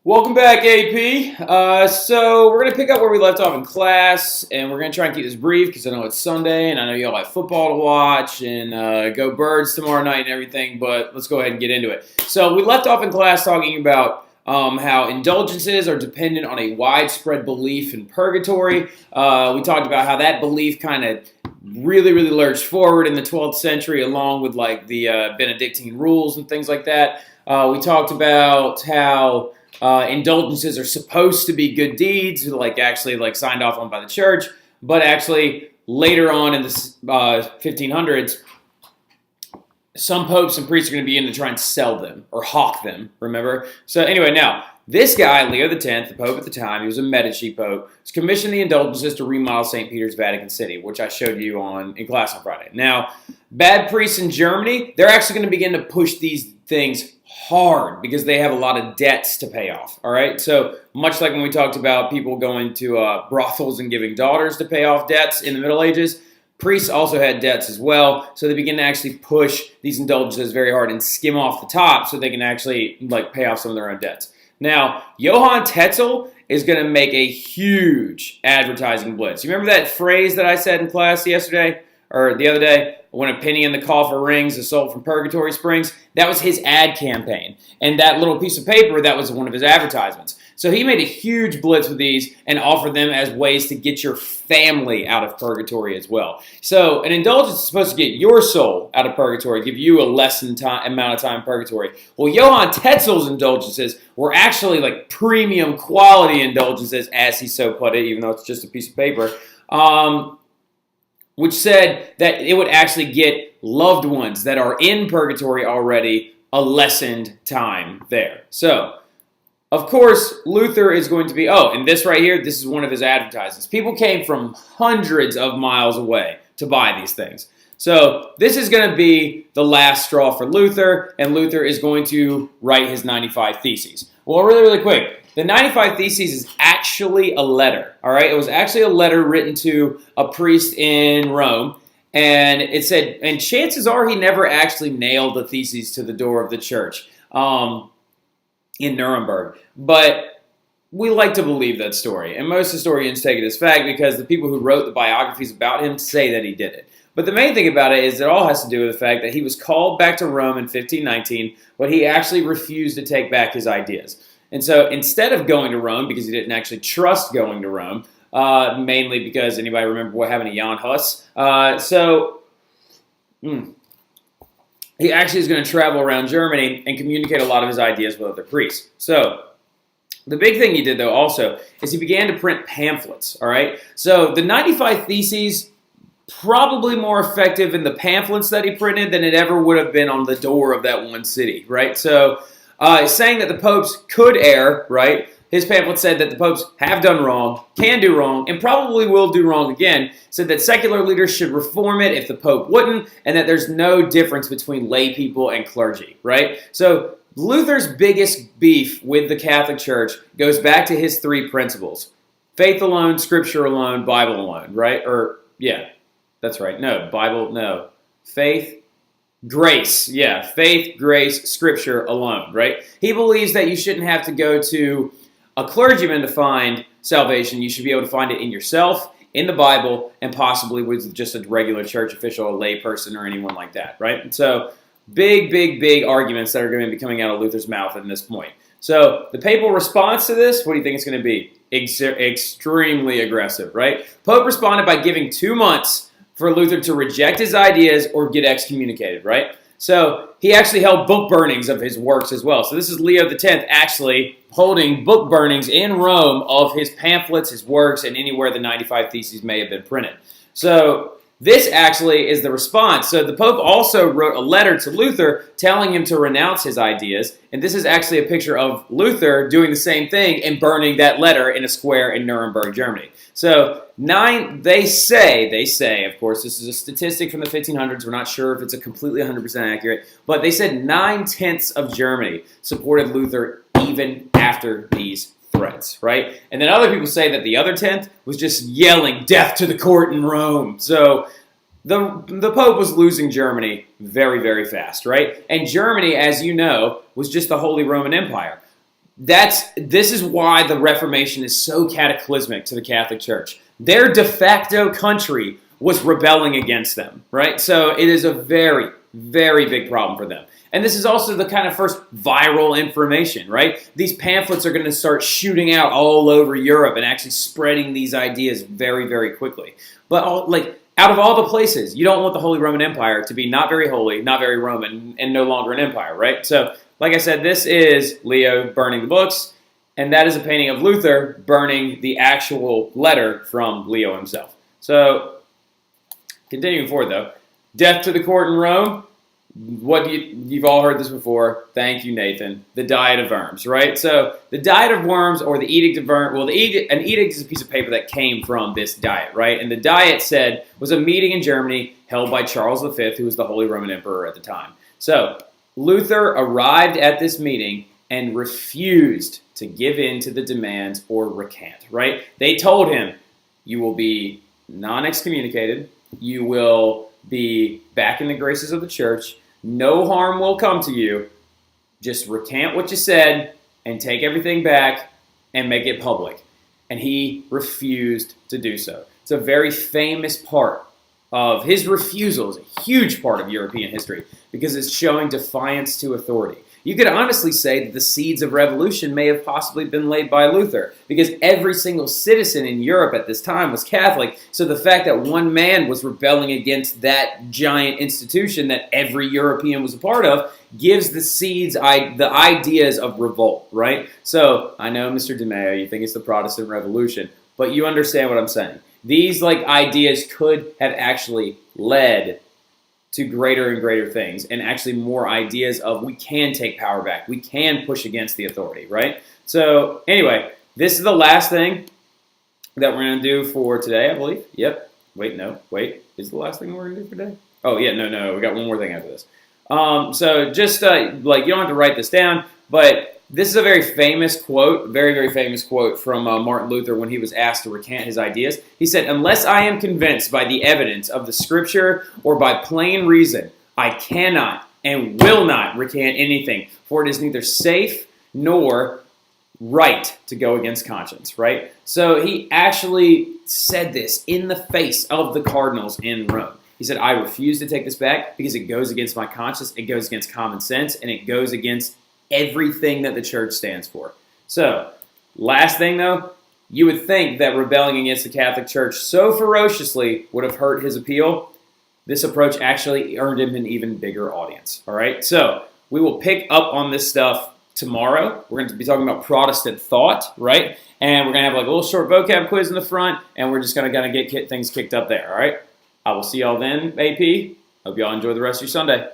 Welcome back, AP. So we're going to pick up where we left off in class, and we're going to try and keep this brief because I know it's Sunday, and I know you all have football to watch, and go Birds tomorrow night and everything, but let's go ahead and get into it. So we left off in class talking about how indulgences are dependent on a widespread belief in purgatory. We talked about how that belief kind of really lurched forward in the 12th century along with like the Benedictine rules and things like that. We talked about how indulgences are supposed to be good deeds, like actually like signed off on by the church, but actually later on in the 1500s, some popes and priests are going to be in to try and sell them or hawk them, remember? So anyway, now, this guy, Leo X, the pope at the time, he was a Medici pope, was commissioned the indulgences to remodel St. Peter's Vatican City, which I showed you in class on Friday. Now, bad priests in Germany, they're actually going to begin to push these things hard because they have a lot of debts to pay off, all right? So much like when we talked about people going to brothels and giving daughters to pay off debts in the Middle Ages, priests also had debts as well, so they begin to actually push these indulgences very hard and skim off the top so they can actually like pay off some of their own debts. Now, Johann Tetzel is going to make a huge advertising blitz. You remember that phrase that I said in class yesterday or the other day? When a penny in the coffer rings, a soul from purgatory springs. That was his ad campaign. And that little piece of paper, that was one of his advertisements. So he made a huge blitz with these and offered them as ways to get your family out of purgatory as well. So an indulgence is supposed to get your soul out of purgatory, give you a lessened amount of time in purgatory. Well, Johann Tetzel's indulgences were actually like premium quality indulgences, as he so put it, even though it's just a piece of paper. Which said that it would actually get loved ones that are in purgatory already a lessened time there. So, of course, Luther is going to be, and this right here, this is one of his advertisements. People came from hundreds of miles away to buy these things. So, this is going to be the last straw for Luther, and Luther is going to write his 95 Theses. Well, really quick. The 95 Theses is actually a letter, all right? It was actually a letter written to a priest in Rome, and it said, and chances are he never actually nailed the theses to the door of the church in Nuremberg, but we like to believe that story, and most historians take it as fact because the people who wrote the biographies about him say that he did it. But the main thing about it is it all has to do with the fact that he was called back to Rome in 1519, but he actually refused to take back his ideas. And so instead of going to Rome, because he didn't actually trust going to Rome, mainly because anybody remember what happened to Jan Hus? He actually is going to travel around Germany and communicate a lot of his ideas with other priests. So the big thing he did, though, also, is he began to print pamphlets, all right? So the 95 Theses, probably more effective in the pamphlets that he printed than it ever would have been on the door of that one city, right? So saying that the popes could err, right? His pamphlet said that the popes have done wrong, can do wrong, and probably will do wrong again. Said that secular leaders should reform it if the pope wouldn't, and that there's no difference between lay people and clergy, right? So Luther's biggest beef with the Catholic Church goes back to his three principles. Faith alone, Scripture alone, Bible alone, right? Or, yeah, that's right. No, Bible, no. Faith, grace, yeah, faith, grace, Scripture alone, right? He believes that you shouldn't have to go to a clergyman to find salvation. You should be able to find it in yourself, in the Bible, and possibly with just a regular church official, a lay person, or anyone like that, right? And so big arguments that are going to be coming out of Luther's mouth at this point. So the papal response to this, what do you think it's going to be? Extremely aggressive, right? Pope responded by giving 2 months for Luther to reject his ideas or get excommunicated, right? So he actually held book burnings of his works as well. So this is Leo X actually holding book burnings in Rome of his pamphlets, his works, and anywhere the 95 Theses may have been printed. So this actually is the response. So the Pope also wrote a letter to Luther telling him to renounce his ideas. And this is actually a picture of Luther doing the same thing and burning that letter in a square in Nuremberg, Germany. So they say, of course, this is a statistic from the 1500s. We're not sure if it's a completely 100% accurate, but they said 9/10 of Germany supported Luther even after these threats, right? And then other people say that the other 10th was just yelling death to the court in Rome. So the Pope was losing Germany very fast, right? And Germany, as you know, was just the Holy Roman Empire. This is why the Reformation is so cataclysmic to the Catholic Church. Their de facto country was rebelling against them, right? So it is a very, very big problem for them. And this is also the kind of first viral information, right? These pamphlets are going to start shooting out all over Europe and actually spreading these ideas very, very quickly. But out of all the places, you don't want the Holy Roman Empire to be not very holy, not very Roman, and no longer an empire, right? So, like I said, this is Leo burning the books, and that is a painting of Luther burning the actual letter from Leo himself. So, continuing forward, though, death to the court in Rome. You've all heard this before. Thank you, Nathan. The Diet of Worms, right? So the Diet of Worms, or the Edict of Worms, well, an edict is a piece of paper that came from this diet, right? And the diet was a meeting in Germany held by Charles V, who was the Holy Roman Emperor at the time. So Luther arrived at this meeting and refused to give in to the demands or recant, right? They told him, you will be non-excommunicated, you will be back in the graces of the church, no harm will come to you. Just recant what you said and take everything back and make it public. And he refused to do so. It's a very famous part of his refusal, is a huge part of European history because it's showing defiance to authority. You could honestly say that the seeds of revolution may have possibly been laid by Luther because every single citizen in Europe at this time was Catholic. So the fact that one man was rebelling against that giant institution that every European was a part of gives the seeds, the ideas of revolt, right? So I know, Mr. DeMeo, you think it's the Protestant Revolution, but you understand what I'm saying. These ideas could have actually led to greater and greater things, and actually more ideas of we can take power back. We can push against the authority, right? So anyway, this is the last thing that we're going to do for today, I believe. Yep. Wait. Is the last thing we're going to do for today? Oh, yeah, no. We got one more thing after this. So just, you don't have to write this down, but this is a very famous quote, very, very famous quote from Martin Luther when he was asked to recant his ideas. He said, "Unless I am convinced by the evidence of the Scripture or by plain reason, I cannot and will not recant anything, for it is neither safe nor right to go against conscience," right? So he actually said this in the face of the cardinals in Rome. He said, I refuse to take this back because it goes against my conscience, it goes against common sense, and it goes against everything that the church stands for. So, last thing though, you would think that rebelling against the Catholic Church so ferociously would have hurt his appeal. This approach actually earned him an even bigger audience. All right, so we will pick up on this stuff tomorrow. We're going to be talking about Protestant thought, right? And we're going to have a little short vocab quiz in the front, and we're just going to get things kicked up there. All right, I will see y'all then, AP. Hope y'all enjoy the rest of your Sunday.